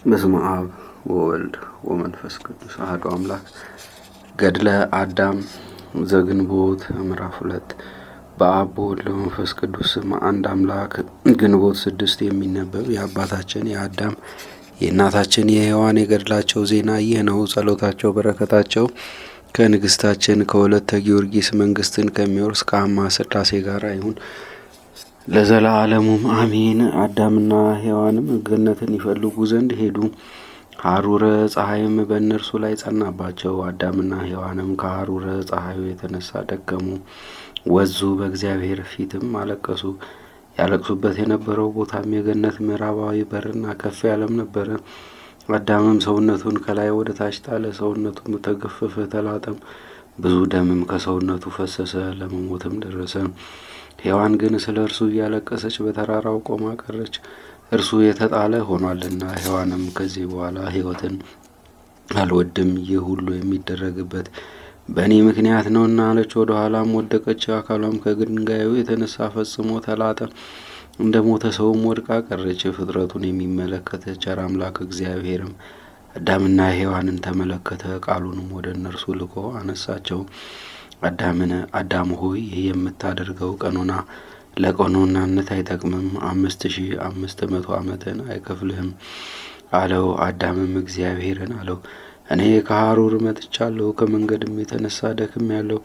በስመ አብ ወወልድ ወመንፈስ ቅዱስ አሐዱ አምላክ። ገድለ አዳም ዘግንቦት ምዕራፍ 2 በአብ በወልድ በመንፈስ ቅዱስ ስም አንድ አምላክ። ግንቦት 6 የሚነበብ የአባታችን የአዳም የእናታችን የሔዋን የገድላቸው ዜና ይህ ነው። ጸሎታቸው በረከታቸው ከንግሥታችን ከወለተ ጊዮርጊስ መንግሥትን ከሚወርስ ከአማ ሥላሴ ጋር ይሁን ለዘላለሙም አሜን። አዳምና ሔዋንም ገነትን ይፈልጉ ዘንድ ሄዱ። ሐሩረ ፀሐይም በእነርሱ ላይ ጸናባቸው። አዳምና ሔዋንም ከሐሩረ ፀሐዩ የተነሳ ደከሙ፣ ወዙ፣ በእግዚአብሔር ፊትም አለቀሱ። ያለቅሱበት የነበረው ቦታም የገነት ምዕራባዊ በርና ከፍ ያለም ነበረ። አዳምም ሰውነቱን ከላይ ወደ ታች ጣለ፣ ሰውነቱም ተገፈፈ፣ ተላጠም፣ ብዙ ደምም ከሰውነቱ ፈሰሰ፣ ለመሞትም ደረሰ። ሔዋን ግን ስለ እርሱ እያለቀሰች በተራራው ቆማ ቀረች፣ እርሱ የተጣለ ሆኗልና። ሔዋንም ከዚህ በኋላ ሕይወትን አልወድም፣ ይህ ሁሉ የሚደረግበት በእኔ ምክንያት ነውና አለች። ወደ ኋላም ወደቀች፣ አካሏም ከድንጋዩ የተነሳ ፈጽሞ ተላጠ፣ እንደ ሞተ ሰውም ወድቃ ቀረች። ፍጥረቱን የሚመለከት ቸር አምላክ እግዚአብሔርም አዳምና ሔዋንን ተመለከተ፣ ቃሉንም ወደ እነርሱ ልኮ አነሳቸው። አዳም ሆይ ይህ የምታደርገው ቀኖና ለቀኖናነት አይጠቅምም፣ 5500 ዓመትን አይከፍልህም አለው። አዳምም እግዚአብሔርን አለው፣ እኔ ከሐሩር መጥቻለሁ፣ ከመንገድም የተነሳ ደክሜያለሁ።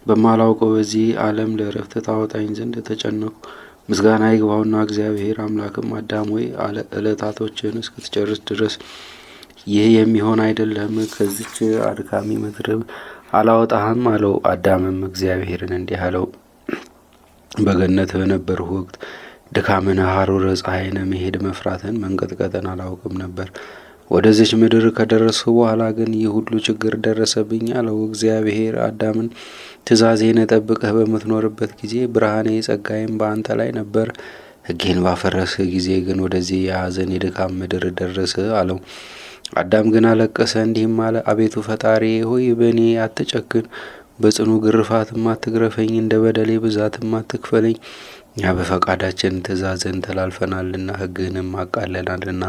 በማላውቀው በዚህ ዓለም ለዕረፍት ታወጣኝ ዘንድ ተጨነኩ። ምስጋና ይግባውና እግዚአብሔር አምላክም አዳም ሆይ ዕለታቶችን እስክትጨርስ ድረስ ይህ የሚሆን አይደለም፣ ከዚች አድካሚ ምድር አላወጣህም አለው። አዳምም እግዚአብሔርን እንዲህ አለው፣ በገነት በነበርሁ ወቅት ድካምን፣ ሐሩረ ፀሐይን፣ መሄድ መፍራትን፣ መንቀጥቀጥን አላውቅም ነበር። ወደዚች ምድር ከደረስሁ በኋላ ግን ይህ ሁሉ ችግር ደረሰብኝ አለው። እግዚአብሔር አዳምን ትእዛዜን ጠብቀህ በምትኖርበት ጊዜ ብርሃኔ ጸጋዬም በአንተ ላይ ነበር። ሕጌን ባፈረስህ ጊዜ ግን ወደዚህ የሐዘን የድካም ምድር ደረስህ አለው። አዳም ግን አለቀሰ፣ እንዲህም አለ፣ አቤቱ ፈጣሪ ሆይ በእኔ አትጨክን፣ በጽኑ ግርፋትም አትግረፈኝ፣ እንደ በደሌ ብዛትም አትክፈለኝ። እኛ በፈቃዳችን ትእዛዝን ተላልፈናልና ሕግህንም አቃለናልና።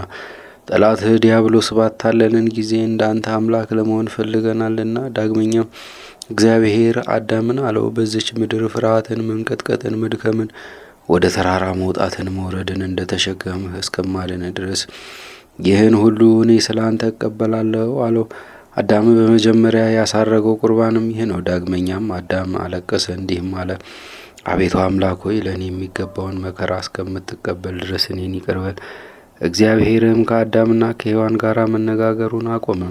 ጠላትህ ዲያብሎስ ባታለልን ጊዜ እንዳንተ አምላክ ለመሆን ፈልገናልና። ዳግመኛም እግዚአብሔር አዳምን አለው፣ በዚች ምድር ፍርሃትን፣ መንቀጥቀጥን፣ መድከምን፣ ወደ ተራራ መውጣትን መውረድን እንደተሸከምህ እስከማድን ድረስ ይህን ሁሉ እኔ ስለ አንተ እቀበላለሁ አለው። አዳም በመጀመሪያ ያሳረገው ቁርባንም ይህ ነው። ዳግመኛም አዳም አለቀሰ፣ እንዲህም አለ፣ አቤቱ አምላክ ሆይ ለእኔ የሚገባውን መከራ እስከምትቀበል ድረስ እኔን ይቅር በል። እግዚአብሔርም ከአዳምና ከሔዋን ጋር መነጋገሩን አቆመ።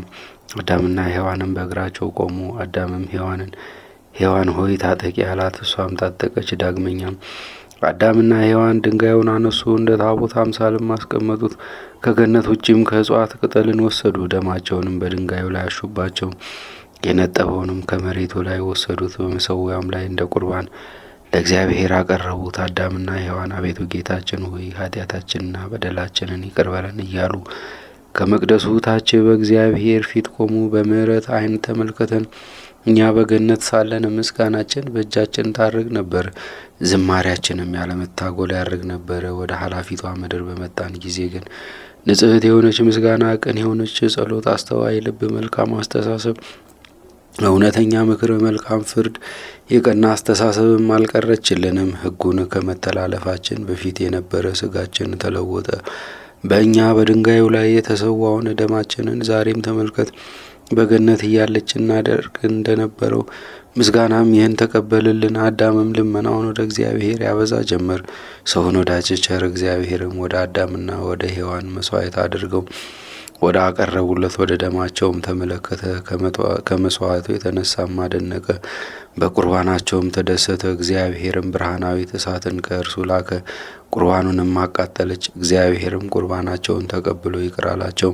አዳምና ሔዋንም በእግራቸው ቆሙ። አዳምም ሔዋንን ሔዋን ሆይ ታጠቂ አላት፣ እሷም ታጠቀች። ዳግመኛም አዳምና ሔዋን ድንጋዩን አነሱ፣ እንደ ታቦት አምሳልም አስቀመጡት። ከገነት ውጭም ከእጽዋት ቅጠልን ወሰዱ፣ ደማቸውንም በድንጋዩ ላይ አሹባቸው። የነጠበውንም ከመሬቱ ላይ ወሰዱት፣ በመሠዊያውም ላይ እንደ ቁርባን ለእግዚአብሔር አቀረቡት። አዳምና ሔዋን አቤቱ ጌታችን ሆይ ኃጢአታችንና በደላችንን ይቅር በለን እያሉ ከመቅደሱ ታች በእግዚአብሔር ፊት ቆሙ። በምሕረት ዓይን ተመልከተን። እኛ በገነት ሳለን ምስጋናችን በእጃችን ታርግ ነበር፣ ዝማሪያችንም ያለመታጎል ያርግ ነበረ። ወደ ኃላፊቷ ምድር በመጣን ጊዜ ግን ንጽሕት የሆነች ምስጋና፣ ቅን የሆነች ጸሎት፣ አስተዋይ ልብ፣ መልካም አስተሳሰብ፣ እውነተኛ ምክር፣ መልካም ፍርድ፣ የቀና አስተሳሰብም አልቀረችልንም። ሕጉን ከመተላለፋችን በፊት የነበረ ስጋችን ተለወጠ። በእኛ በድንጋዩ ላይ የተሰዋውን ደማችንን ዛሬም ተመልከት። በገነት እያለች እናደርግ እንደነበረው ምስጋናም ይህን ተቀበልልን። አዳምም ልመናውን ወደ እግዚአብሔር ያበዛ ጀመር። ሰውን ወዳጅ ቸር እግዚአብሔርም ወደ አዳምና ወደ ሔዋን መስዋዕት አድርገው ወደ አቀረቡለት ወደ ደማቸውም ተመለከተ። ከመስዋዕቱ የተነሳም አደነቀ፣ በቁርባናቸውም ተደሰተ። እግዚአብሔርም ብርሃናዊት እሳትን ከእርሱ ላከ፣ ቁርባኑንም አቃጠለች። እግዚአብሔርም ቁርባናቸውን ተቀብሎ ይቅር አላቸው።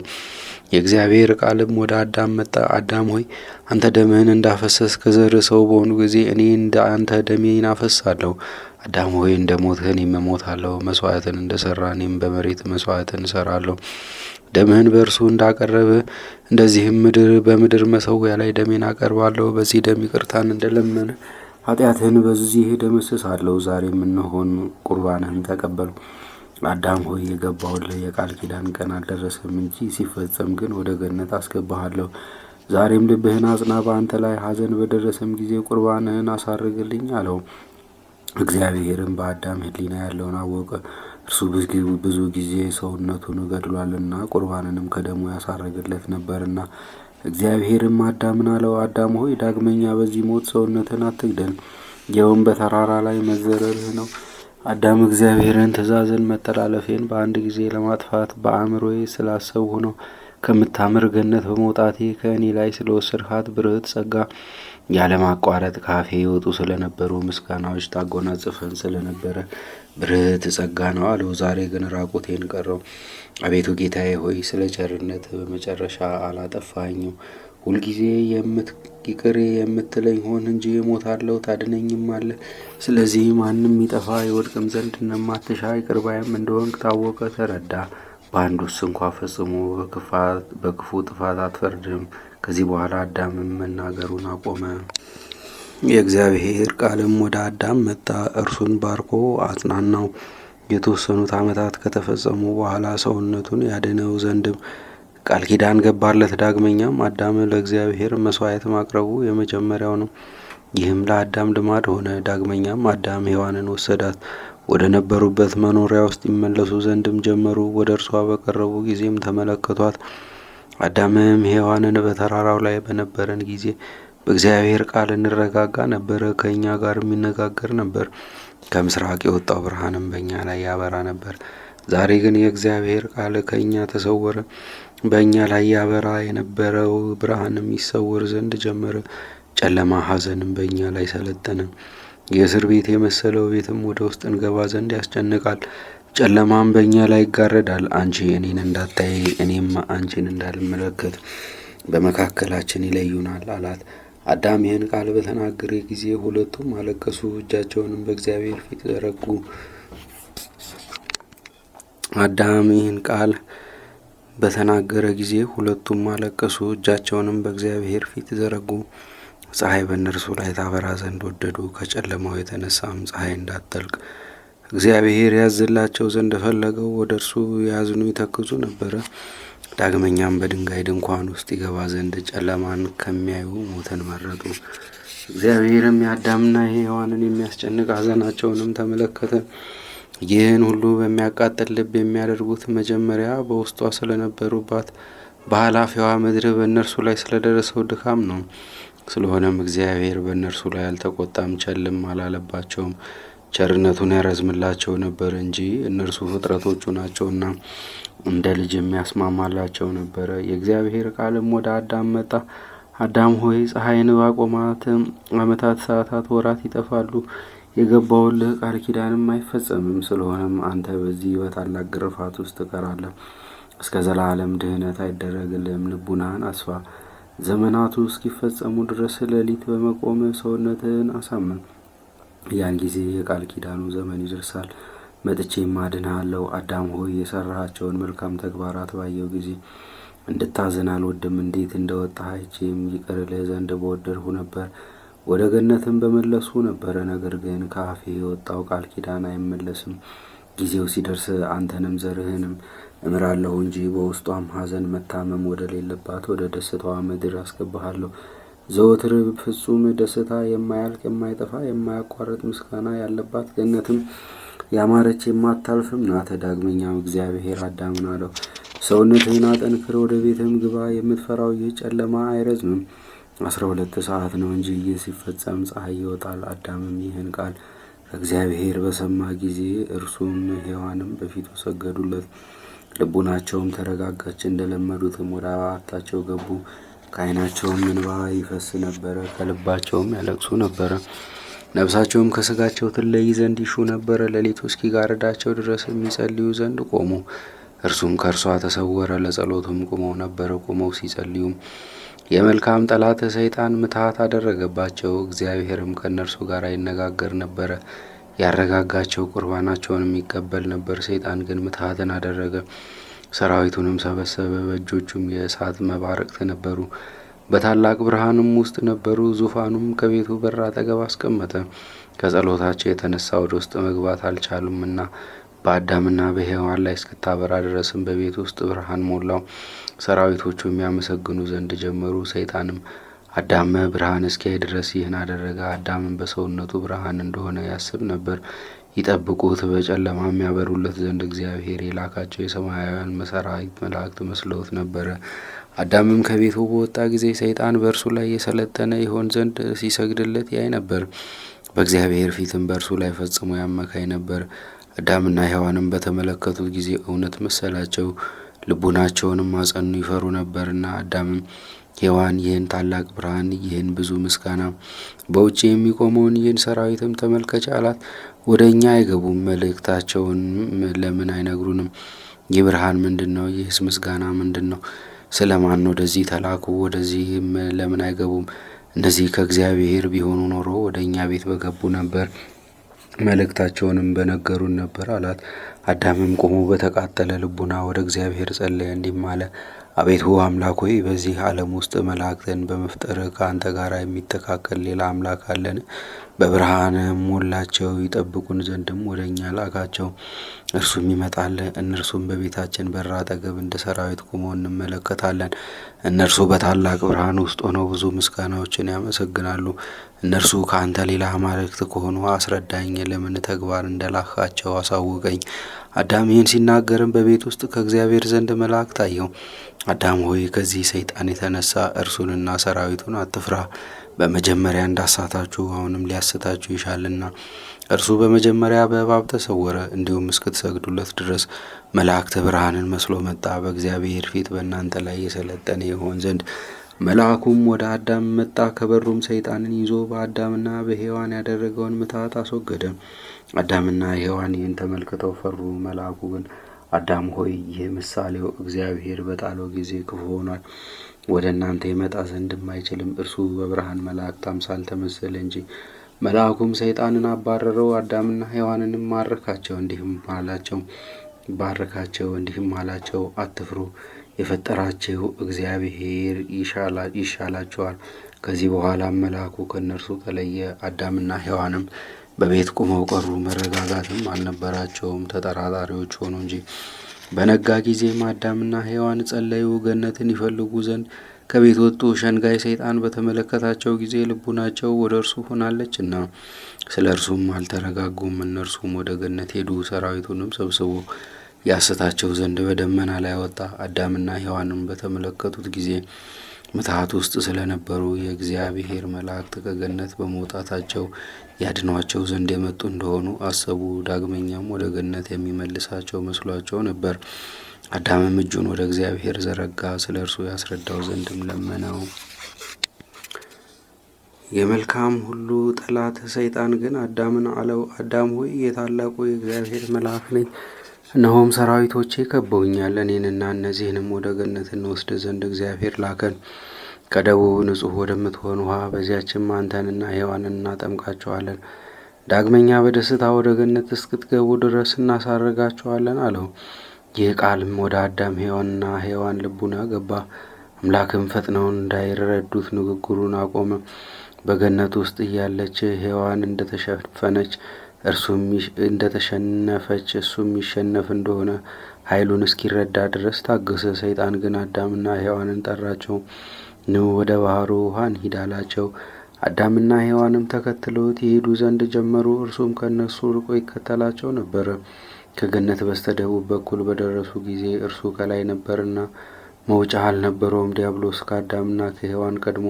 የእግዚአብሔር ቃልም ወደ አዳም መጣ። አዳም ሆይ አንተ ደምህን እንዳፈሰስክ ከዘርህ ሰው በሆኑ ጊዜ እኔ እንደ አንተ ደሜን አፈሳለሁ። አዳም ሆይ እንደ ሞትህ እኔም እሞታለሁ። መስዋዕትን እንደሰራ እኔም በመሬት መስዋዕትን እሰራለሁ። ደምህን በእርሱ እንዳቀረብህ እንደዚህም በምድር መሠዊያ ላይ ደሜን አቀርባለሁ። በዚህ ደም ይቅርታን እንደለመነ ኃጢአትህን በዚህ ደመስሳለሁ። ዛሬም እነሆን ቁርባንህን ተቀበሉ። አዳም ሆይ የገባሁልህ የቃል ኪዳን ቀን አልደረሰም እንጂ ሲፈጸም ግን ወደ ገነት አስገባሃለሁ። ዛሬም ልብህን አጽና፣ በአንተ ላይ ሐዘን በደረሰም ጊዜ ቁርባንህን አሳርግልኝ አለው። እግዚአብሔርም በአዳም ሕሊና ያለውን አወቀ። እርሱ ብዙ ጊዜ ሰውነቱን ገድሏልና ቁርባንንም ከደሙ ያሳረግለት ነበርና። እግዚአብሔርም አዳምን አለው፣ አዳም ሆይ ዳግመኛ በዚህ ሞት ሰውነትን አትግደል፣ ይኸውም በተራራ ላይ መዘረርህ ነው። አዳም እግዚአብሔርን ትእዛዝን መተላለፌን በአንድ ጊዜ ለማጥፋት በአእምሮዬ ስላሰብሁ ነው። ከምታምር ገነት በመውጣቴ ከእኔ ላይ ስለወሰድሃት ብርህት ጸጋ ያለማቋረጥ ካፌ ይወጡ ስለነበሩ ምስጋናዎች ታጎናጽፈን ስለነበረ ብርህት ጸጋ ነው አለው። ዛሬ ግን ራቁቴን ቀረው። አቤቱ ጌታዬ ሆይ ስለ ቸርነት በመጨረሻ አላጠፋኝም። ሁልጊዜ ይቅር የምትለኝ ሆን እንጂ እሞታለሁ ታድነኝም አለ። ስለዚህ ማንም ይጠፋ ይወድቅም ዘንድ እንደማትሻ ይቅር ባይም እንደሆንክ ታወቀ ተረዳ። በአንዱስ እንኳ ፈጽሞ በክፉ ጥፋት አትፈርድም። ከዚህ በኋላ አዳምም መናገሩን አቆመ። የእግዚአብሔር ቃልም ወደ አዳም መጣ፣ እርሱን ባርኮ አጽናናው። የተወሰኑት ዓመታት ከተፈጸሙ በኋላ ሰውነቱን ያድነው ዘንድም ቃል ኪዳን ገባለት። ዳግመኛም አዳም ለእግዚአብሔር መስዋዕት ማቅረቡ የመጀመሪያው ነው። ይህም ለአዳም ልማድ ሆነ። ዳግመኛም አዳም ሔዋንን ወሰዳት፣ ወደ ነበሩበት መኖሪያ ውስጥ ይመለሱ ዘንድም ጀመሩ። ወደ እርሷ በቀረቡ ጊዜም ተመለከቷት። አዳምም ሔዋንን በተራራው ላይ በነበረን ጊዜ በእግዚአብሔር ቃል እንረጋጋ ነበረ፣ ከእኛ ጋር የሚነጋገር ነበር። ከምስራቅ የወጣው ብርሃንም በእኛ ላይ ያበራ ነበር። ዛሬ ግን የእግዚአብሔር ቃል ከእኛ ተሰወረ፣ በእኛ ላይ ያበራ የነበረው ብርሃንም ይሰወር ዘንድ ጀመረ። ጨለማ ሐዘንም በእኛ ላይ ሰለጠነ። የእስር ቤት የመሰለው ቤትም ወደ ውስጥ እንገባ ዘንድ ያስጨንቃል። ጨለማም በእኛ ላይ ይጋረዳል። አንቺ እኔን እንዳታይ እኔም አንቺን እንዳልመለከት በመካከላችን ይለዩናል አላት። አዳም ይህን ቃል በተናገረ ጊዜ ሁለቱም አለቀሱ፣ እጃቸውንም በእግዚአብሔር ፊት ዘረጉ። አዳም ይህን ቃል በተናገረ ጊዜ ሁለቱም አለቀሱ፣ እጃቸውንም በእግዚአብሔር ፊት ዘረጉ። ፀሐይ በእነርሱ ላይ ታበራ ዘንድ ወደዱ። ከጨለማው የተነሳም ፀሐይ እንዳትጠልቅ እግዚአብሔር ያዝላቸው ዘንድ ፈለገው። ወደ እርሱ ያዝኑ ይተክዙ ነበረ። ዳግመኛም በድንጋይ ድንኳን ውስጥ ይገባ ዘንድ ጨለማን ከሚያዩ ሞትን መረጡ። እግዚአብሔርም የአዳምና የሔዋንን የሚያስጨንቅ ሐዘናቸውንም ተመለከተ። ይህን ሁሉ በሚያቃጥል ልብ የሚያደርጉት መጀመሪያ በውስጧ ስለነበሩባት በኃላፊዋ ምድር በእነርሱ ላይ ስለደረሰው ድካም ነው። ስለሆነም እግዚአብሔር በእነርሱ ላይ አልተቆጣም፣ ቸልም አላለባቸውም። ቸርነቱን ያረዝምላቸው ነበር እንጂ እነርሱ ፍጥረቶቹ ናቸውና እንደ ልጅ የሚያስማማላቸው ነበረ። የእግዚአብሔር ቃልም ወደ አዳም መጣ። አዳም ሆይ ፀሐይን ባቆማት ዓመታት፣ ሰዓታት፣ ወራት ይጠፋሉ፣ የገባውልህ ቃል ኪዳንም አይፈጸምም። ስለሆነም አንተ በዚህ በታላቅ ግርፋት ውስጥ ትቀራለህ። እስከ ዘላለም ድህነት አይደረግልህም። ልቡናህን አስፋ፣ ዘመናቱ እስኪፈጸሙ ድረስ ሌሊት በመቆም ሰውነትህን አሳምን። ያን ጊዜ የቃል ኪዳኑ ዘመን ይደርሳል፣ መጥቼም አድንሃለሁ። አዳም ሆይ የሰራሃቸውን መልካም ተግባራት ባየው ጊዜ እንድታዝን አልወድም። እንዴት እንደወጣህ አይቼም ይቅር እልህ ዘንድ በወደድሁ ነበር፣ ወደ ገነትም በመለሱ ነበረ። ነገር ግን ከአፌ የወጣው ቃል ኪዳን አይመለስም። ጊዜው ሲደርስ አንተንም ዘርህንም እምራለሁ እንጂ በውስጧም ሐዘን መታመም ወደ ሌለባት ወደ ደስታዋ ምድር አስገባሃለሁ። ዘወትር ፍጹም ደስታ፣ የማያልቅ የማይጠፋ የማያቋርጥ ምስጋና ያለባት ገነትም ያማረች የማታልፍም ናት። ዳግመኛም እግዚአብሔር አዳምን አለው፣ ሰውነትህን አጠንክር፣ ወደ ቤትም ግባ። የምትፈራው ይህ ጨለማ አይረዝምም፣ 12 ሰዓት ነው እንጂ። ይህ ሲፈጸም ፀሐይ ይወጣል። አዳምም ይህን ቃል ከእግዚአብሔር በሰማ ጊዜ እርሱም ሔዋንም በፊቱ ሰገዱለት። ልቡናቸውም ተረጋጋች፣ እንደለመዱትም ወደ በዓታቸው ገቡ። ከዓይናቸውም እንባ ይፈስ ነበረ፣ ከልባቸውም ያለቅሱ ነበረ። ነፍሳቸውም ከሥጋቸው ትለይ ዘንድ ይሹ ነበረ። ሌሊቱ እስኪጋረዳቸው ድረስ የሚጸልዩ ዘንድ ቆሙ። እርሱም ከእርሷ ተሰወረ። ለጸሎቱም ቁመው ነበረ። ቆመው ሲጸልዩም የመልካም ጠላት ሰይጣን ምትሃት አደረገባቸው። እግዚአብሔርም ከእነርሱ ጋር ይነጋገር ነበረ፣ ያረጋጋቸው፣ ቁርባናቸውንም ይቀበል ነበር። ሰይጣን ግን ምትሃትን አደረገ፣ ሰራዊቱንም ሰበሰበ። በእጆቹም የእሳት መባረቅት ነበሩ፣ በታላቅ ብርሃንም ውስጥ ነበሩ። ዙፋኑም ከቤቱ በር አጠገብ አስቀመጠ። ከጸሎታቸው የተነሳ ወደ ውስጥ መግባት አልቻሉምና በአዳምና በሔዋን ላይ እስክታበራ ድረስም በቤት ውስጥ ብርሃን ሞላው። ሰራዊቶቹ የሚያመሰግኑ ዘንድ ጀመሩ። ሰይጣንም አዳም ብርሃን እስኪያይ ድረስ ይህን አደረገ። አዳምን በሰውነቱ ብርሃን እንደሆነ ያስብ ነበር። ይጠብቁት በጨለማ የሚያበሩለት ዘንድ እግዚአብሔር የላካቸው የሰማያውያን ሰራዊት መላእክት መስለውት ነበረ። አዳምም ከቤቱ በወጣ ጊዜ ሰይጣን በእርሱ ላይ የሰለጠነ ይሆን ዘንድ ሲሰግድለት ያይ ነበር። በእግዚአብሔር ፊትም በእርሱ ላይ ፈጽሞ ያመካኝ ነበር። አዳምና ሔዋንም በተመለከቱት ጊዜ እውነት መሰላቸው፣ ልቡናቸውንም አጸኑ፣ ይፈሩ ነበርና። አዳምም ሔዋን ይህን ታላቅ ብርሃን፣ ይህን ብዙ ምስጋና፣ በውጭ የሚቆመውን ይህን ሰራዊትም ተመልከች አላት። ወደ እኛ አይገቡም፣ መልእክታቸውን ለምን አይነግሩንም? ይህ ብርሃን ምንድን ነው? ይህስ ምስጋና ምንድን ነው? ስለ ማን ወደዚህ ተላኩ? ወደዚህም ለምን አይገቡም? እነዚህ ከእግዚአብሔር ቢሆኑ ኖሮ ወደ እኛ ቤት በገቡ ነበር፣ መልእክታቸውንም በነገሩን ነበር አላት። አዳምም ቆሞ በተቃጠለ ልቡና ወደ እግዚአብሔር ጸለየ፣ እንዲህም አለ። አቤቱ አምላክ ሆይ በዚህ ዓለም ውስጥ መላእክትን በመፍጠር ከአንተ ጋር የሚተካከል ሌላ አምላክ አለን? በብርሃንም ሞላቸው፣ ይጠብቁን ዘንድም ወደ እኛ ላካቸው። እርሱም ይመጣል፣ እነርሱም በቤታችን በር አጠገብ እንደ ሰራዊት ቆመው እንመለከታለን። እነርሱ በታላቅ ብርሃን ውስጥ ሆነው ብዙ ምስጋናዎችን ያመሰግናሉ። እነርሱ ከአንተ ሌላ አማልክት ከሆኑ አስረዳኝ፣ ለምን ተግባር እንደላካቸው አሳውቀኝ። አዳም ይህን ሲናገርም በቤት ውስጥ ከእግዚአብሔር ዘንድ መልአክ ታየው። አዳም ሆይ ከዚህ ሰይጣን የተነሳ እርሱንና ሰራዊቱን አትፍራ። በመጀመሪያ እንዳሳታችሁ አሁንም ሊያስታችሁ ይሻልና። እርሱ በመጀመሪያ በእባብ ተሰወረ፣ እንዲሁም እስክትሰግዱለት ድረስ መላእክት ብርሃንን መስሎ መጣ፣ በእግዚአብሔር ፊት በእናንተ ላይ የሰለጠነ ይሆን ዘንድ። መልአኩም ወደ አዳም መጣ፣ ከበሩም ሰይጣንን ይዞ በአዳምና በሔዋን ያደረገውን ምትሃት አስወገደ። አዳምና ሔዋን ይህን ተመልክተው ፈሩ። መልአኩ ግን አዳም ሆይ ይህ ምሳሌው እግዚአብሔር በጣለው ጊዜ ክፉ ሆኗል፣ ወደ እናንተ ይመጣ ዘንድም አይችልም። እርሱ በብርሃን መላእክት አምሳል ተመሰለ እንጂ። መልአኩም ሰይጣንን አባረረው፣ አዳምና ሔዋንንም ባረካቸው፣ እንዲህም አላቸው፣ አትፍሩ፣ የፈጠራችሁ እግዚአብሔር ይሻላችኋል። ከዚህ በኋላ መልአኩ ከእነርሱ ተለየ። አዳምና ሔዋንም በቤት ቁመው ቀሩ፣ መረጋጋትም አልነበራቸውም፣ ተጠራጣሪዎች ሆኑ እንጂ። በነጋ ጊዜም አዳምና ሔዋን ጸለዩ፣ ገነትን ይፈልጉ ዘንድ ከቤት ወጡ። ሸንጋይ ሰይጣን በተመለከታቸው ጊዜ ልቡናቸው ወደ እርሱ ሆናለችና ስለ እርሱም አልተረጋጉም። እነርሱም ወደ ገነት ሄዱ። ሰራዊቱንም ሰብስቦ ያስታቸው ዘንድ በደመና ላይ ወጣ። አዳምና ሔዋንም በተመለከቱት ጊዜ ምትሃት ውስጥ ስለነበሩ የእግዚአብሔር መላእክት ከገነት በመውጣታቸው ያድኗቸው ዘንድ የመጡ እንደሆኑ አሰቡ። ዳግመኛም ወደ ገነት የሚመልሳቸው መስሏቸው ነበር። አዳምም እጁን ወደ እግዚአብሔር ዘረጋ፣ ስለ እርሱ ያስረዳው ዘንድም ለመነው። የመልካም ሁሉ ጠላት ሰይጣን ግን አዳምን አለው፣ አዳም ሆይ የታላቁ የእግዚአብሔር መልአክ ነኝ። እነሆም ሰራዊቶቼ ከበውኛል። እኔንና እነዚህንም ወደ ገነት እንወስድ ዘንድ እግዚአብሔር ላከን። ከደቡብ ንጹሕ ወደምትሆን ውሃ፣ በዚያችም አንተንና ሔዋንን እናጠምቃቸዋለን። ዳግመኛ በደስታ ወደ ገነት እስክትገቡ ድረስ እናሳርጋቸዋለን አለው። ይህ ቃልም ወደ አዳም ሔዋንና ሔዋን ልቡና ገባ። አምላክም ፈጥነው እንዳይረዱት ንግግሩን አቆመ። በገነት ውስጥ እያለች ሔዋን እንደተሸፈነች እርሱም እንደተሸነፈች እሱም ይሸነፍ እንደሆነ ኃይሉን እስኪረዳ ድረስ ታገሰ። ሰይጣን ግን አዳምና ሔዋንን ጠራቸው። ኑ ወደ ባህሩ ውሃ እንሂድ አላቸው። አዳምና ሔዋንም ተከትለውት ይሄዱ ዘንድ ጀመሩ። እርሱም ከእነሱ ርቆ ይከተላቸው ነበረ። ከገነት በስተደቡብ በኩል በደረሱ ጊዜ እርሱ ከላይ ነበርና መውጫ አልነበረውም። ዲያብሎስ ከአዳምና ከሔዋን ቀድሞ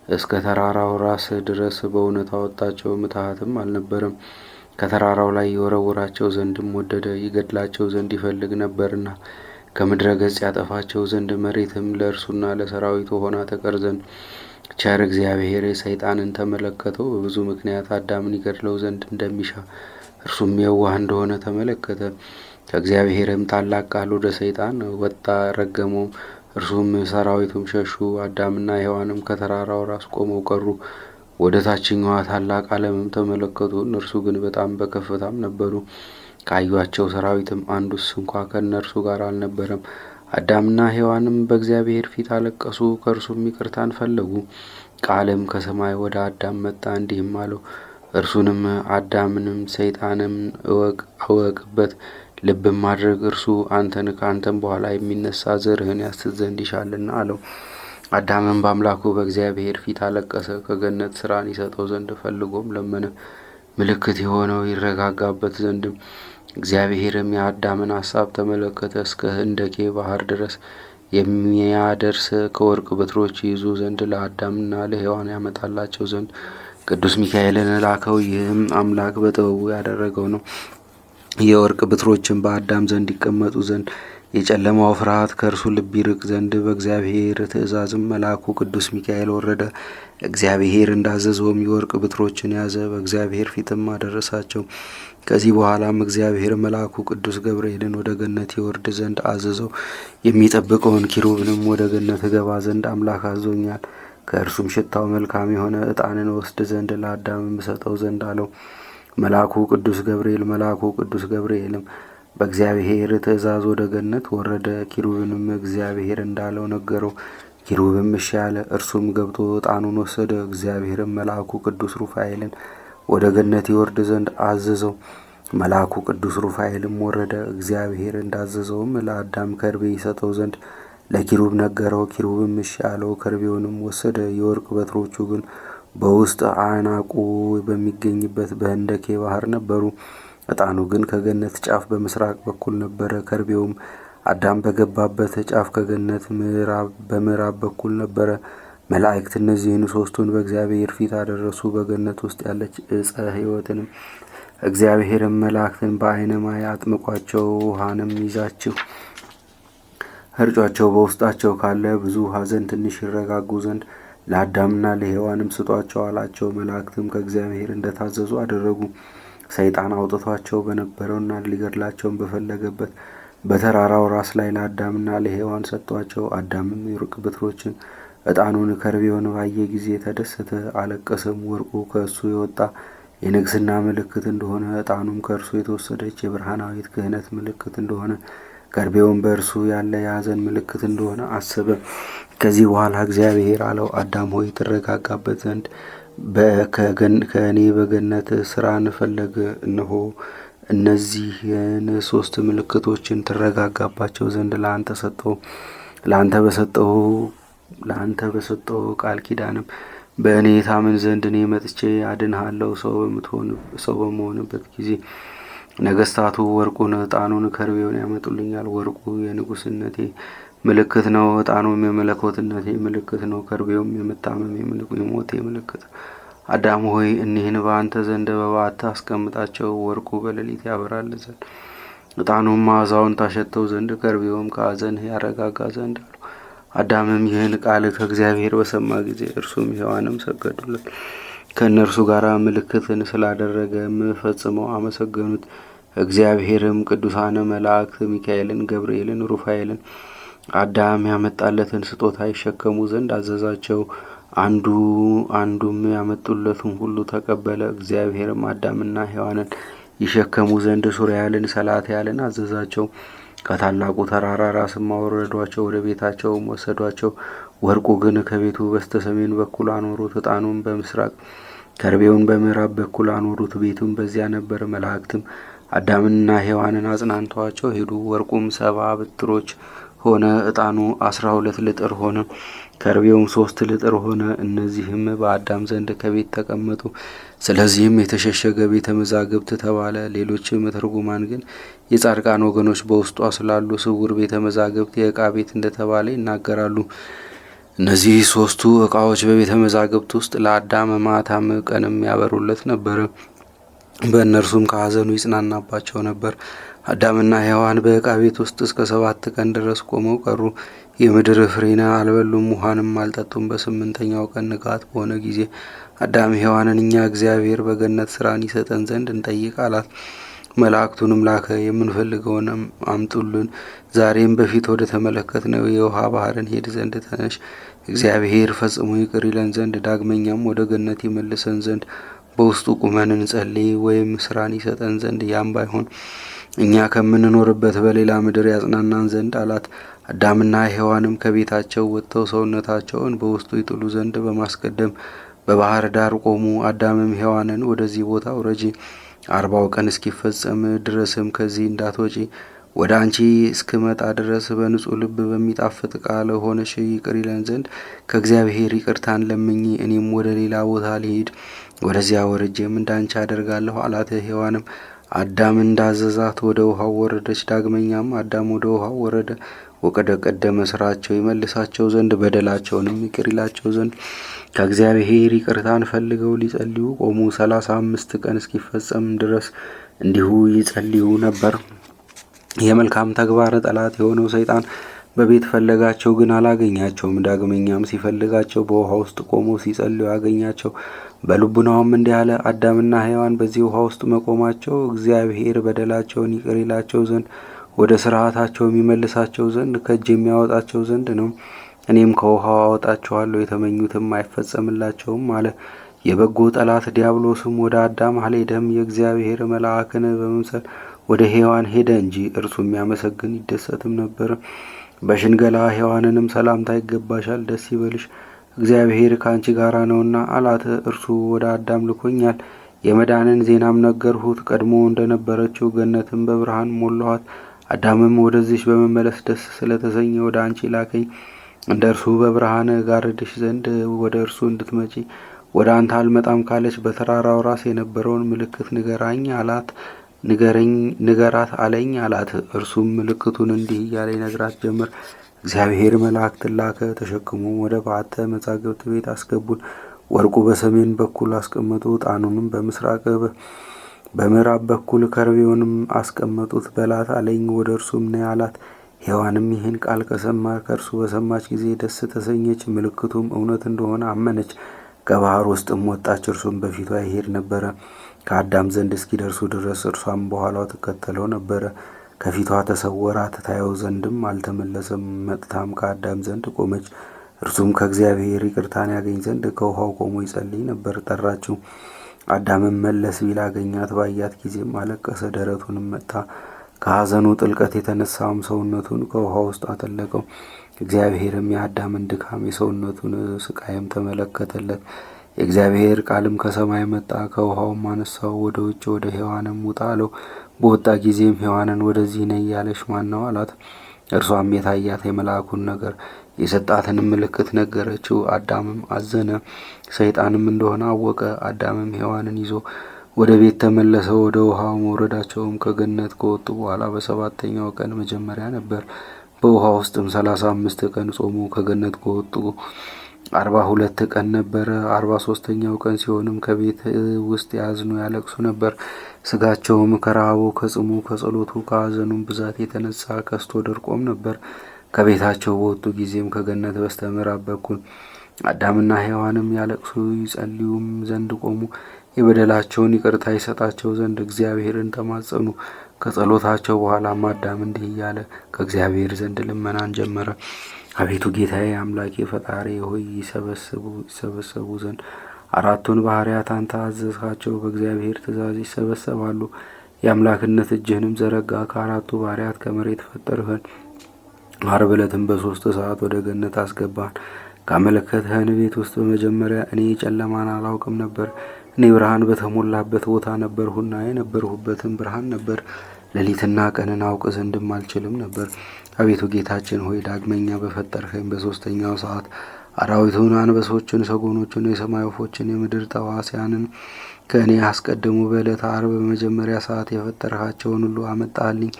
እስከ ተራራው ራስ ድረስ በእውነት አወጣቸው። ምትሃትም አልነበረም። ከተራራው ላይ የወረውራቸው ዘንድም ወደደ። ይገድላቸው ዘንድ ይፈልግ ነበርና ከምድረ ገጽ ያጠፋቸው ዘንድ መሬትም ለእርሱና ለሰራዊቱ ሆና ተቀር ዘንድ። ቸር እግዚአብሔር ሰይጣንን ተመለከተው፣ በብዙ ምክንያት አዳምን ይገድለው ዘንድ እንደሚሻ እርሱም የዋህ እንደሆነ ተመለከተ። ከእግዚአብሔርም ታላቅ ቃል ወደ ሰይጣን ወጣ፣ ረገመውም። እርሱም ሰራዊቱም ሸሹ። አዳምና ሔዋንም ከተራራው ራስ ቆመው ቀሩ። ወደ ታችኛዋ ታላቅ ዓለምም ተመለከቱ። እነርሱ ግን በጣም በከፍታም ነበሩ። ካዩአቸው ሰራዊትም አንዱስ እንኳ ከእነርሱ ጋር አልነበረም። አዳምና ሔዋንም በእግዚአብሔር ፊት አለቀሱ፣ ከእርሱም ይቅርታን ፈለጉ። ቃልም ከሰማይ ወደ አዳም መጣ፣ እንዲህም አለው፣ እርሱንም አዳምንም ሰይጣንም እወቅበት፣ ልብም ማድረግ እርሱ አንተን ከአንተም በኋላ የሚነሳ ዘርህን ያስት ዘንድ ይሻልና አለው። አዳምም በአምላኩ በእግዚአብሔር ፊት አለቀሰ። ከገነት ስራን ይሰጠው ዘንድ ፈልጎም ለመነ፣ ምልክት የሆነው ይረጋጋበት ዘንድም። እግዚአብሔርም የአዳምን ሐሳብ ተመለከተ። እስከ ህንደኬ ባህር ድረስ የሚያደርስ ከወርቅ በትሮች ይይዙ ዘንድ ለአዳምና ለሔዋን ያመጣላቸው ዘንድ ቅዱስ ሚካኤልን ላከው። ይህም አምላክ በጥበቡ ያደረገው ነው። የወርቅ በትሮችን በአዳም ዘንድ ይቀመጡ ዘንድ የጨለማው ፍርሃት ከእርሱ ልብ ይርቅ ዘንድ በእግዚአብሔር ትእዛዝም መልአኩ ቅዱስ ሚካኤል ወረደ። እግዚአብሔር እንዳዘዘውም የወርቅ በትሮችን ያዘ፣ በእግዚአብሔር ፊትም አደረሳቸው። ከዚህ በኋላም እግዚአብሔር መልአኩ ቅዱስ ገብርኤልን ወደ ገነት ይወርድ ዘንድ አዘዘው። የሚጠብቀውን ኪሩብንም ወደ ገነት እገባ ዘንድ አምላክ አዞኛል፣ ከእርሱም ሽታው መልካም የሆነ ዕጣንን ወስድ ዘንድ ለአዳምም እሰጠው ዘንድ አለው። መልአኩ ቅዱስ ገብርኤልም በእግዚአብሔር ትእዛዝ ወደ ገነት ወረደ። ኪሩብንም እግዚአብሔር እንዳለው ነገረው። ኪሩብም እሺ አለ። እርሱም ገብቶ ዕጣኑን ወሰደ። እግዚአብሔርም መልአኩ ቅዱስ ሩፋኤልን ወደ ገነት ይወርድ ዘንድ አዘዘው። መልአኩ ቅዱስ ሩፋኤልም ወረደ። እግዚአብሔር እንዳዘዘውም ለአዳም ከርቤ ይሰጠው ዘንድ ለኪሩብ ነገረው። ኪሩብም እሺ አለው። ከርቤውንም ወሰደ። የወርቅ በትሮቹ ግን በውስጥ አናቁ በሚገኝበት በህንደኬ ባህር ነበሩ። ዕጣኑ ግን ከገነት ጫፍ በምስራቅ በኩል ነበረ። ከርቤውም አዳም በገባበት ጫፍ ከገነት በምዕራብ በኩል ነበረ። መላእክት እነዚህን ሶስቱን በእግዚአብሔር ፊት አደረሱ። በገነት ውስጥ ያለች ዕፀ ሕይወትንም እግዚአብሔርም መላእክትን በዓይነ ማይ አጥምቋቸው፣ ውሃንም ይዛችሁ እርጯቸው፣ በውስጣቸው ካለ ብዙ ሐዘን ትንሽ ይረጋጉ ዘንድ ለአዳምና ለሔዋንም ስጧቸው አላቸው። መላእክትም ከእግዚአብሔር እንደታዘዙ አደረጉ። ሰይጣን አውጥቷቸው በነበረውና ሊገድላቸውን በፈለገበት በተራራው ራስ ላይ ለአዳምና ለሔዋን ሰጧቸው። አዳምም የወርቅ በትሮችን ዕጣኑን ከርቤውን ባየ ጊዜ ተደሰተ፣ አለቀሰም። ወርቁ ከእሱ የወጣ የንግስና ምልክት እንደሆነ፣ ዕጣኑም ከእርሱ የተወሰደች የብርሃናዊት ክህነት ምልክት እንደሆነ፣ ከርቤውን በእርሱ ያለ የሐዘን ምልክት እንደሆነ አሰበ። ከዚህ በኋላ እግዚአብሔር አለው፣ አዳም ሆይ ትረጋጋበት ዘንድ ከእኔ በገነት ስራን ፈለገ። እነሆ እነዚህን 3 ምልክቶችን ትረጋጋባቸው ዘንድ ለአንተ በሰጠው ቃል ኪዳንም በእኔ ታምን ዘንድ እኔ መጥቼ አድንሃለሁ። ሰው በመሆንበት ጊዜ ነገስታቱ ወርቁን፣ ዕጣኑን፣ ከርቤውን ያመጡልኛል። ወርቁ የንጉስነቴ ምልክት ነው። ዕጣኑም የመለኮትነቴ ምልክት ነው። ከርቤውም የመታመሜ የሞቴ ምልክት። አዳም ሆይ እኒህን በአንተ ዘንድ በበዓት አስቀምጣቸው። ወርቁ በሌሊት ያበራል ዘንድ፣ ዕጣኑም መዓዛውን ታሸተው ዘንድ፣ ከርቤውም ከሐዘንህ ያረጋጋ ዘንድ አሉ። አዳምም ይህን ቃል ከእግዚአብሔር በሰማ ጊዜ እርሱም ሔዋንም ሰገዱለት። ከእነርሱ ጋር ምልክትን ስላደረገ ፈጽመው አመሰገኑት። እግዚአብሔርም ቅዱሳነ መላእክት ሚካኤልን፣ ገብርኤልን፣ ሩፋኤልን አዳም ያመጣለትን ስጦታ ይሸከሙ ዘንድ አዘዛቸው። አንዱም ያመጡለትን ሁሉ ተቀበለ። እግዚአብሔርም አዳምና ሔዋንን ይሸከሙ ዘንድ ሱሪያልን፣ ሰላትያልን አዘዛቸው። ከታላቁ ተራራ ራስም አወረዷቸው፣ ወደ ቤታቸውም ወሰዷቸው። ወርቁ ግን ከቤቱ በስተ ሰሜን በኩል አኖሩት፣ ዕጣኑን በምስራቅ ከርቤውን በምዕራብ በኩል አኖሩት። ቤቱም በዚያ ነበር። መላእክትም አዳምንና ሔዋንን አጽናንተዋቸው ሄዱ። ወርቁም 70 በትሮች ሆነ፣ ዕጣኑ 12 ልጥር ሆነ፣ ከርቤውም 3 ልጥር ሆነ። እነዚህም በአዳም ዘንድ ከቤት ተቀመጡ። ስለዚህም የተሸሸገ ቤተ መዛግብት ተባለ። ሌሎች መተርጉማን ግን የጻድቃን ወገኖች በውስጧ ስላሉ ስውር ቤተ መዛግብት የዕቃ ቤት እንደተባለ ይናገራሉ። እነዚህ 3ቱ ዕቃዎች በቤተ መዛግብት ውስጥ ለአዳም ማታም ቀንም ያበሩለት ነበር። በእነርሱም ከሐዘኑ ይጽናናባቸው ነበር። አዳምና ሔዋን በዕቃ ቤት ውስጥ እስከ 7 ቀን ድረስ ቆመው ቀሩ። የምድር ፍሬን አልበሉም፣ ውሃንም አልጠጡም። በ8ኛው ቀን ንጋት በሆነ ጊዜ አዳም ሔዋንን እኛ እግዚአብሔር በገነት ስራን ይሰጠን ዘንድ እንጠይቅ አላት። መላእክቱንም ላከ። የምንፈልገውንም አምጡልን። ዛሬም በፊት ወደ ተመለከትነው የውሃ ባህርን ሄድ ዘንድ ተነሽ። እግዚአብሔር ፈጽሞ ይቅር ይለን ዘንድ ዳግመኛም ወደ ገነት ይመልሰን ዘንድ በውስጡ ቁመን እንጸልይ፣ ወይም ስራን ይሰጠን ዘንድ ያም ባይሆን እኛ ከምንኖርበት በሌላ ምድር ያጽናናን ዘንድ አላት። አዳምና ሔዋንም ከቤታቸው ወጥተው ሰውነታቸውን በውስጡ ይጥሉ ዘንድ በማስቀደም በባህር ዳር ቆሙ። አዳምም ሔዋንን ወደዚህ ቦታ ውረጂ፣ 40 ቀን እስኪፈጸም ድረስም ከዚህ እንዳትወጪ ወደ አንቺ እስክመጣ ድረስ በንጹሕ ልብ በሚጣፍጥ ቃል ሆነሽ ይቅር ይለን ዘንድ ከእግዚአብሔር ይቅርታን ለምኚ። እኔም ወደ ሌላ ቦታ ልሄድ ወደዚያ ወርጄም እንዳንቺ አደርጋለሁ አላት። ሔዋንም አዳም እንዳዘዛት ወደ ውሃው ወረደች። ዳግመኛም አዳም ወደ ውሃው ወረደ፣ ወደ ቀደመ ስራቸው ይመልሳቸው ዘንድ በደላቸውንም ይቅር ይላቸው ዘንድ ከእግዚአብሔር ይቅርታን ፈልገው ሊጸልዩ ቆሙ። 35 ቀን እስኪፈጸም ድረስ እንዲሁ ይጸልዩ ነበር። የመልካም ተግባር ጠላት የሆነው ሰይጣን በቤት ፈለጋቸው፣ ግን አላገኛቸውም። ዳግመኛም ሲፈልጋቸው በውሃ ውስጥ ቆሞ ሲጸልዩ አገኛቸው። በልቡናውም እንዲህ አለ፣ አዳምና ሔዋን በዚህ ውሃ ውስጥ መቆማቸው እግዚአብሔር በደላቸውን ይቅር ይላቸው ዘንድ ወደ ስርዓታቸው የሚመልሳቸው ዘንድ ከእጅ የሚያወጣቸው ዘንድ ነው። እኔም ከውሃው አወጣቸዋለሁ፣ የተመኙትም አይፈጸምላቸውም አለ። የበጎ ጠላት ዲያብሎስም ወደ አዳም አልሄደም፣ የእግዚአብሔር መልአክን በመምሰል ወደ ሔዋን ሄደ እንጂ እርሱ የሚያመሰግን ይደሰትም ነበር። በሽንገላ ሔዋንንም ሰላምታ ይገባሻል፣ ደስ ይበልሽ፣ እግዚአብሔር ከአንቺ ጋራ ነውና አላት። እርሱ ወደ አዳም ልኮኛል፣ የመዳንን ዜናም ነገርሁት። ቀድሞ እንደነበረችው ገነትም በብርሃን ሞላኋት። አዳምም ወደዚች በመመለስ ደስ ስለተሰኘ ወደ አንቺ ላከኝ። እንደ እርሱ በብርሃን ጋርድሽ ዘንድ ወደ እርሱ እንድትመጪ ወደ አንተ አልመጣም ካለች በተራራው ራስ የነበረውን ምልክት ንገራኝ አላት። ንገራት አለኝ አላት። እርሱም ምልክቱን እንዲህ እያለ ይነግራት ጀመር። እግዚአብሔር መላእክትን ላከ፣ ተሸክሞ ወደ በዓተ መዛግብት ቤት አስገቡን። ወርቁ በሰሜን በኩል አስቀመጡ፣ ዕጣኑንም በምዕራብ በኩል ከርቤውንም አስቀመጡት። በላት አለኝ። ወደ እርሱም ነይ አላት። ሔዋንም ይህን ቃል ከእርሱ በሰማች ጊዜ ደስ ተሰኘች፣ ምልክቱም እውነት እንደሆነ አመነች። ከባህር ውስጥም ወጣች፣ እርሱም በፊቷ ይሄድ ነበረ። ከአዳም ዘንድ እስኪደርሱ ድረስ እርሷም በኋላው ትከተለው ነበረ። ከፊቷ ተሰወራት፣ ታየው ዘንድም አልተመለሰም። መጥታም ከአዳም ዘንድ ቆመች። እርሱም ከእግዚአብሔር ይቅርታን ያገኝ ዘንድ ከውሃው ቆሞ ይጸልይ ነበር። ጠራችው። አዳምም መለስ ቢል አገኛት። ባያት ጊዜም አለቀሰ፣ ደረቱንም መታ። ከሐዘኑ ጥልቀት የተነሳም ሰውነቱን ከውሃ ውስጥ አጠለቀው። እግዚአብሔርም የአዳምን ድካም የሰውነቱን ስቃይም ተመለከተለት። የእግዚአብሔር ቃልም ከሰማይ መጣ፣ ከውሃውም አነሳው፣ ወደ ውጭ ወደ ሔዋንም ውጣ አለው። በወጣ ጊዜም ሔዋንን ወደዚህ ነይ ያለሽ ማን ነው አላት። እርሷም የታያት የመልአኩን ነገር የሰጣትንም ምልክት ነገረችው። አዳምም አዘነ፣ ሰይጣንም እንደሆነ አወቀ። አዳምም ሔዋንን ይዞ ወደ ቤት ተመለሰ። ወደ ውሃው መውረዳቸውም ከገነት ከወጡ በኋላ በሰባተኛው ቀን መጀመሪያ ነበር። በውሃ ውስጥም 35 ቀን ጾሙ። ከገነት ከወጡ 42 ቀን ነበረ። 43ኛው ቀን ሲሆንም ከቤት ውስጥ ያዝኑ ያለቅሱ ነበር። ስጋቸውም ከረሃቡ ከጽሙ ከጸሎቱ ከሐዘኑም ብዛት የተነሳ ከስቶ ደርቆም ነበር። ከቤታቸው በወጡ ጊዜም ከገነት በስተ ምዕራብ በኩል አዳምና ሔዋንም ያለቅሱ ይጸልዩም ዘንድ ቆሙ። የበደላቸውን ይቅርታ ይሰጣቸው ዘንድ እግዚአብሔርን ተማጸኑ። ከጸሎታቸው በኋላም አዳም እንዲህ እያለ ከእግዚአብሔር ዘንድ ልመናን ጀመረ። አቤቱ ጌታዬ አምላኬ ፈጣሪ ሆይ ይሰበሰቡ ዘንድ አራቱን ባህርያት አንተ አዘዝካቸው። በእግዚአብሔር ትእዛዝ ይሰበሰባሉ። የአምላክነት እጅህንም ዘረጋ። ከአራቱ ባህርያት ከመሬት ፈጠርህን። ዓርብ ዕለትም በ3 ሰዓት ወደ ገነት አስገባን። ካመለከትህን ቤት ውስጥ በመጀመሪያ እኔ ጨለማን አላውቅም ነበር። እኔ ብርሃን በተሞላበት ቦታ ነበርሁና የነበርሁበትም ብርሃን ነበር። ሌሊትና ቀንን አውቅ ዘንድም አልችልም ነበር። አቤቱ ጌታችን ሆይ ዳግመኛ በፈጠርኸኝ በ3ኛው ሰዓት አራዊቱን፣ አንበሶችን፣ ሰጎኖችን፣ የሰማይ ወፎችን፣ የምድር ተዋሲያንን ከእኔ አስቀድሞ በዕለተ ዓርብ በመጀመሪያ ሰዓት የፈጠርሃቸውን ሁሉ አመጣልኝ።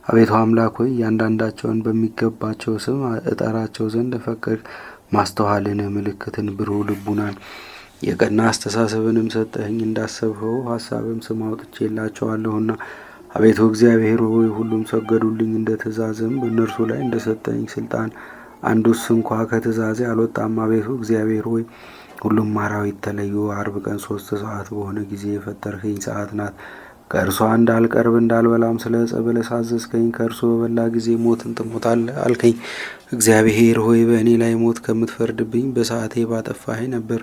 አቤቱ አምላክ ሆይ እያንዳንዳቸውን በሚገባቸው ስም እጠራቸው ዘንድ ፈቀድ። ማስተዋልን፣ ምልክትን፣ ብሩህ ልቡናን፣ የቀና አስተሳሰብንም ሰጠኸኝ። እንዳሰብኸው ሀሳብም ስም አውጥቼላቸዋለሁና አቤቱ እግዚአብሔር ሆይ ሁሉም ሰገዱልኝ። እንደ ትእዛዝም በእነርሱ ላይ እንደሰጠኝ ስልጣን አንዱስ እንኳ ከትእዛዜ አልወጣም። አቤቱ እግዚአብሔር ሆይ ሁሉም አራዊት ተለዩ። ዓርብ ቀን 3 ሰዓት በሆነ ጊዜ የፈጠርኸኝ ሰዓት ናት። ከእርሷ እንዳልቀርብ እንዳልበላም ስለ ዕፀ በለስ አዘዝከኝ። ከእርሱ በበላ ጊዜ ሞትን ትሞታለህ አልከኝ። እግዚአብሔር ሆይ በእኔ ላይ ሞት ከምትፈርድብኝ በሰዓቴ ባጠፋኸኝ ነበር።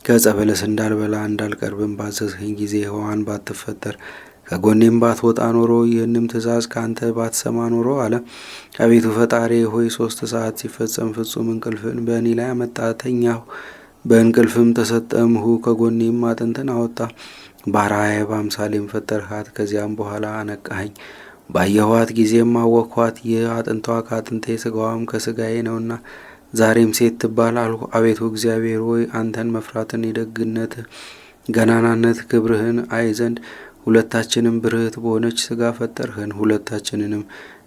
ከዕፀ በለስ እንዳልበላ እንዳልቀርብም ባዘዝኸኝ ጊዜ ሔዋን ባትፈጠር ከጎኔም ባትወጣ ኖሮ ይህንም ትእዛዝ ከአንተ ባትሰማ ኖሮ አለ። አቤቱ ፈጣሪ ሆይ 3 ሰዓት ሲፈጸም ፍጹም እንቅልፍን በእኔ ላይ አመጣ። ተኛሁ፣ በእንቅልፍም ተሰጠምሁ። ከጎኔም አጥንትን አወጣ። በአርአያዬ በአምሳሌም ፈጠርሃት። ከዚያም በኋላ አነቃኸኝ። ባየኋት ጊዜም አወቅኋት። ይህ አጥንቷ ከአጥንቴ ስጋዋም ከስጋዬ ነውና ዛሬም ሴት ትባል አልሁ። አቤቱ እግዚአብሔር ሆይ አንተን መፍራትን የደግነት ገናናነት ክብርህን አይ ዘንድ ሁለታችንም ብርህት በሆነች ስጋ ፈጠርህን። ሁለታችንንም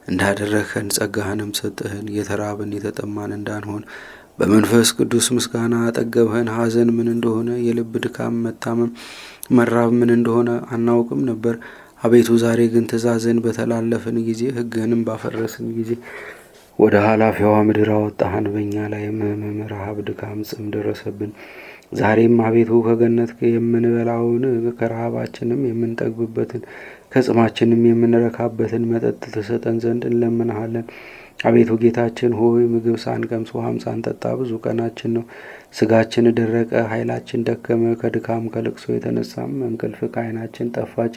እንዳደረግኸን ጸጋህንም ሰጠህን። የተራብን የተጠማን እንዳንሆን በመንፈስ ቅዱስ ምስጋና አጠገብኸን። ሐዘን ምን እንደሆነ፣ የልብ ድካም፣ መታመም፣ መራብ ምን እንደሆነ አናውቅም ነበር። አቤቱ ዛሬ ግን ትእዛዝን በተላለፍን ጊዜ ሕግህንም ባፈረስን ጊዜ ወደ ኃላፊዋ ምድር አወጣህን። በእኛ ላይ ሕመም፣ ረሃብ፣ ድካም፣ ጽም ደረሰብን። ዛሬም አቤቱ ከገነት የምንበላውን ከረሃባችንም የምንጠግብበትን ከጽማችንም የምንረካበትን መጠጥ ትሰጠን ዘንድ እንለምንሃለን። አቤቱ ጌታችን ሆይ ምግብ ሳንቀምስ ውሃም ሳንጠጣ ብዙ ቀናችን ነው። ስጋችን ደረቀ፣ ኃይላችን ደከመ። ከድካም ከልቅሶ የተነሳም እንቅልፍ ከዓይናችን ጠፋች።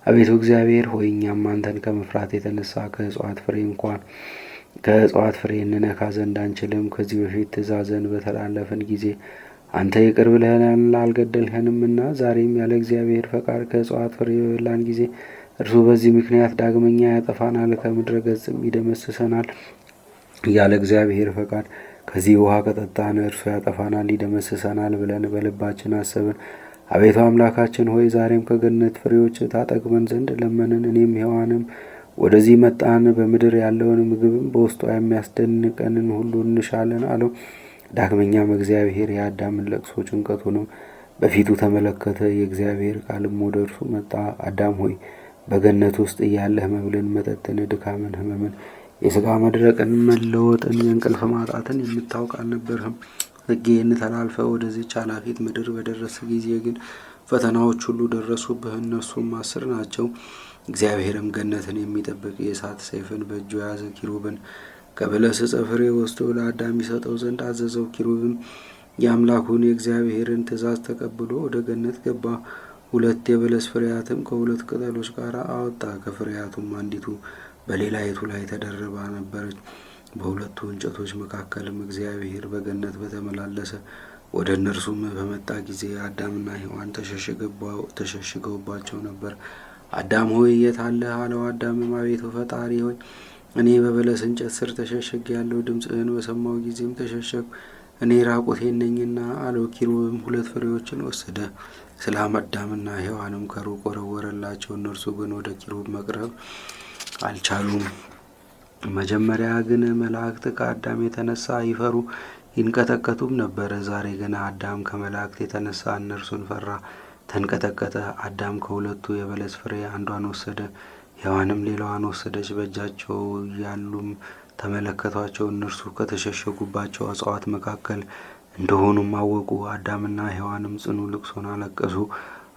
አቤቱ እግዚአብሔር ሆይ እኛም አንተን ከመፍራት የተነሳ ከእጽዋት ፍሬ እንነካ ዘንድ አንችልም። ከዚህ በፊት ትእዛዘን በተላለፍን ጊዜ አንተ ይቅር ብለህናል አልገደልኸንምና፣ ዛሬም ያለ እግዚአብሔር ፈቃድ ከእጽዋት ፍሬ በበላን ጊዜ እርሱ በዚህ ምክንያት ዳግመኛ ያጠፋናል፣ ከምድረ ገጽም ይደመስሰናል። ያለ እግዚአብሔር ፈቃድ ከዚህ ውሃ ከጠጣን እርሱ ያጠፋናል፣ ይደመስሰናል ብለን በልባችን አሰብን። አቤቱ አምላካችን ሆይ ዛሬም ከገነት ፍሬዎች ታጠግበን ዘንድ ለመንን። እኔም ሔዋንም ወደዚህ መጣን። በምድር ያለውን ምግብም በውስጧ የሚያስደንቀንን ሁሉ እንሻለን አለው። ዳግመኛም እግዚአብሔር የአዳምን ለቅሶ ጭንቀቱንም በፊቱ ተመለከተ። የእግዚአብሔር ቃልም ወደ እርሱ መጣ። አዳም ሆይ በገነት ውስጥ እያለህ መብልን፣ መጠጥን፣ ድካምን፣ ሕመምን፣ የሥጋ መድረቅን፣ መለወጥን፣ የእንቅልፍ ማጣትን የምታውቅ አልነበርህም። ሕጌን ተላልፈ ወደዚች ኃላፊት ምድር በደረሰ ጊዜ ግን ፈተናዎች ሁሉ ደረሱብህ። እነርሱም 10 ናቸው። እግዚአብሔርም ገነትን የሚጠብቅ የእሳት ሰይፍን በእጁ የያዘ ኪሩብን ከበለስ ዕፀ ፍሬ ወስዶ ለአዳም ይሰጠው ዘንድ አዘዘው። ኪሩብም የአምላኩን የእግዚአብሔርን ትእዛዝ ተቀብሎ ወደ ገነት ገባ። 2 የበለስ ፍሬያትም ከ2 ቅጠሎች ጋር አወጣ። ከፍሬያቱም አንዲቱ በሌላይቱ ላይ ተደርባ ነበረች። በሁለቱ እንጨቶች መካከልም እግዚአብሔር በገነት በተመላለሰ ወደ እነርሱም በመጣ ጊዜ አዳምና ሔዋን ተሸሽገውባቸው ነበር። አዳም ሆይ የት አለህ አለው። አዳምም አቤቱ ፈጣሪ ሆይ እኔ በበለስ እንጨት ስር ተሸሸግ ያለው ድምፅህን በሰማው ጊዜም ተሸሸግኩ፣ እኔ ራቁቴን ነኝና አለው። ኪሩብም 2 ፍሬዎችን ወሰደ፣ ስለ አዳምና ሔዋንም ከሩቅ ወረወረላቸው። እነርሱ ግን ወደ ኪሩብ መቅረብ አልቻሉም። መጀመሪያ ግን መላእክት ከአዳም የተነሳ ይፈሩ ይንቀጠቀጡም ነበረ። ዛሬ ግን አዳም ከመላእክት የተነሳ እነርሱን ፈራ፣ ተንቀጠቀጠ። አዳም ከ2ቱ የበለስ ፍሬ አንዷን ወሰደ፣ ሔዋንም ሌላዋን ወሰደች። በእጃቸው ያሉም ተመለከቷቸው፣ እነርሱ ከተሸሸጉባቸው እጽዋት መካከል እንደሆኑም አወቁ። አዳምና ሔዋንም ጽኑ ልቅሶን አለቀሱ።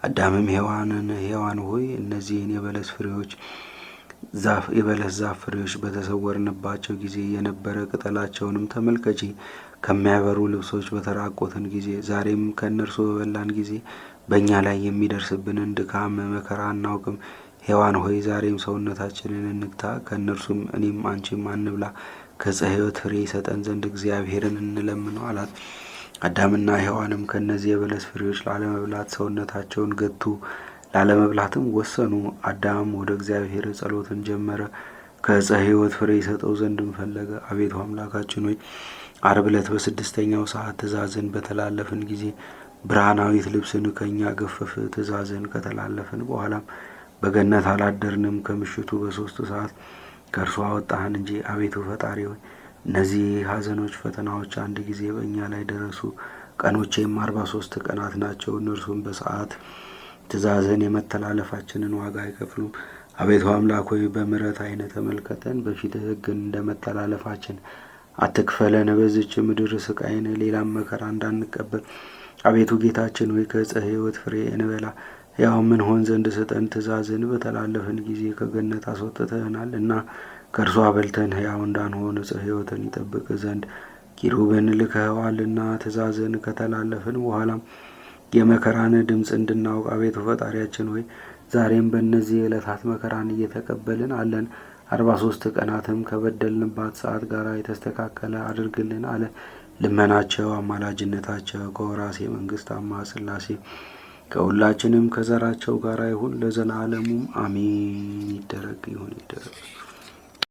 አዳምም ሔዋን ሆይ እነዚህን የበለስ ዛፍ ፍሬዎች በተሰወርንባቸው ጊዜ የነበረ ቅጠላቸውንም ተመልከቺ። ከሚያበሩ ልብሶች በተራቆትን ጊዜ ዛሬም ከእነርሱ በበላን ጊዜ በእኛ ላይ የሚደርስብንን ድካም መከራ አናውቅም። ሔዋን ሆይ ዛሬም ሰውነታችንን እንግታ፣ ከእነርሱም እኔም አንቺም አንብላ፣ ከዕፀ ሕይወት ፍሬ ይሰጠን ዘንድ እግዚአብሔርን እንለምነው አላት። አዳምና ሔዋንም ከእነዚህ የበለስ ፍሬዎች ላለመብላት ሰውነታቸውን ገቱ፣ ላለመብላትም ወሰኑ። አዳም ወደ እግዚአብሔር ጸሎትን ጀመረ፣ ከዕፀ ሕይወት ፍሬ ይሰጠው ዘንድም ፈለገ። አቤቱ አምላካችን ሆይ ዓርብ ዕለት በ6ኛው ሰዓት ትእዛዝን በተላለፍን ጊዜ ብርሃናዊት ልብስን ከእኛ ገፈፍ። ትእዛዝን ከተላለፍን በኋላም በገነት አላደርንም። ከምሽቱ በ3 ሰዓት ከእርሱ አወጣህን እንጂ። አቤቱ ፈጣሪ ሆይ እነዚህ ሐዘኖች፣ ፈተናዎች አንድ ጊዜ በእኛ ላይ ደረሱ። ቀኖቼም 43 ቀናት ናቸው። እነርሱም በሰዓት ትእዛዝን የመተላለፋችንን ዋጋ አይከፍሉም። አቤቱ አምላክ ሆይ በምሕረት ዓይነ ተመልከተን፣ በፊትህ ሕግን እንደ መተላለፋችን አትክፈለን። በዚች ምድር ስቃይን ሌላም መከራ እንዳንቀበል አቤቱ ጌታችን ሆይ ከዕፀ ሕይወት ፍሬ እንበላ ያው ምን ሆን ዘንድ ስጠን። ትእዛዝን በተላለፍን ጊዜ ከገነት አስወጥተህናል እና ከእርሷ በልተን ሕያው እንዳንሆን ዕፀ ሕይወትን ይጠብቅ ዘንድ ኪሩብን ልከኸዋልና። ትእዛዝን ከተላለፍን በኋላም የመከራን ድምፅ እንድናውቅ አቤቱ ፈጣሪያችን ሆይ ዛሬም በእነዚህ ዕለታት መከራን እየተቀበልን አለን። 43 ቀናትም ከበደልንባት ሰዓት ጋር የተስተካከለ አድርግልን አለ። ልመናቸው አማላጅነታቸው ከወራሴ መንግስት አማ ሥላሴ ከሁላችንም ከዘራቸው ጋር ይሁን ለዘላለሙ አሜን። ይደረግ ይሁን ይደረግ።